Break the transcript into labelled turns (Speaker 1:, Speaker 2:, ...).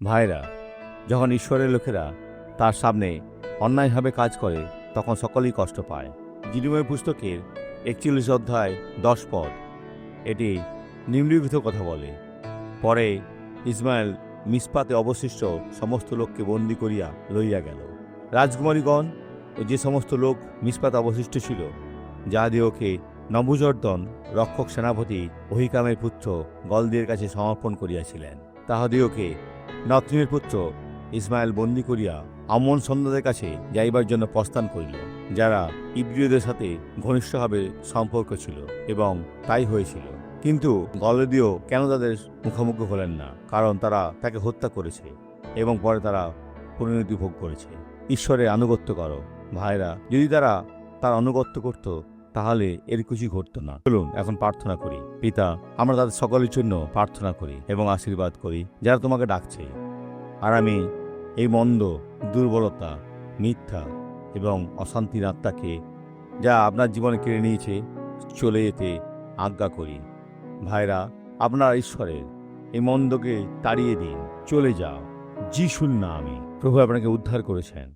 Speaker 1: ভাইরা, যখন ঈশ্বরের লোকেরা তার সামনে অন্যায়ভাবে কাজ করে তখন সকলেই কষ্ট পায়। জিরুমের পুস্তকের 41 অধ্যায় 10 পদ এটি নিম্নলিখিত কথা বলে। পরে ইসমাইল মিসপাতে অবশিষ্ট সমস্ত লোককে বন্দী করিয়া লইয়া গেল। রাজকুমারীগণ ও যে সমস্ত লোক মিসপাতে অবশিষ্ট ছিল, যাহাদিওকে নবুজর্দন রক্ষক সেনাপতি অহিকামের পুত্র গলদিয়ের কাছে সমর্পণ করিয়াছিলেন, তাহাদিওকে নতনিমের পুত্র ইসমাইল বন্দী করিয়া আমন সন্তানদের কাছে যাইবার জন্য প্রস্থান করিল, যারা ইব্রিয়দের সাথে ঘনিষ্ঠভাবে সম্পর্ক ছিল, এবং তাই হয়েছিল। কিন্তু গলদীয় কেন তাদের মুখোমুখি হলেন না? কারণ তারা তাকে হত্যা করেছে এবং পরে তারা পরিণতি ভোগ করেছে। ঈশ্বরের আনুগত্য করো ভাইরা। যদি তারা তার আনুগত্য করত তাহলে এর কিছুই ঘটত না। চলুন এখন প্রার্থনা করি। পিতা, আমরা তাদের সকলের জন্য প্রার্থনা করি এবং আশীর্বাদ করি যারা তোমাকে ডাকছে। আর আমি এই মন্দ, দুর্বলতা, মিথ্যা এবং অশান্তির আত্মাকে যা আপনার জীবনে কেড়ে নিয়েছে চলে যেতে আজ্ঞা করি। ভাইরা, আপনার ঈশ্বরের এই মন্দকে তাড়িয়ে দিন, চলে যাও। যিশুর নামে প্রভু আপনাকে উদ্ধার করেছেন।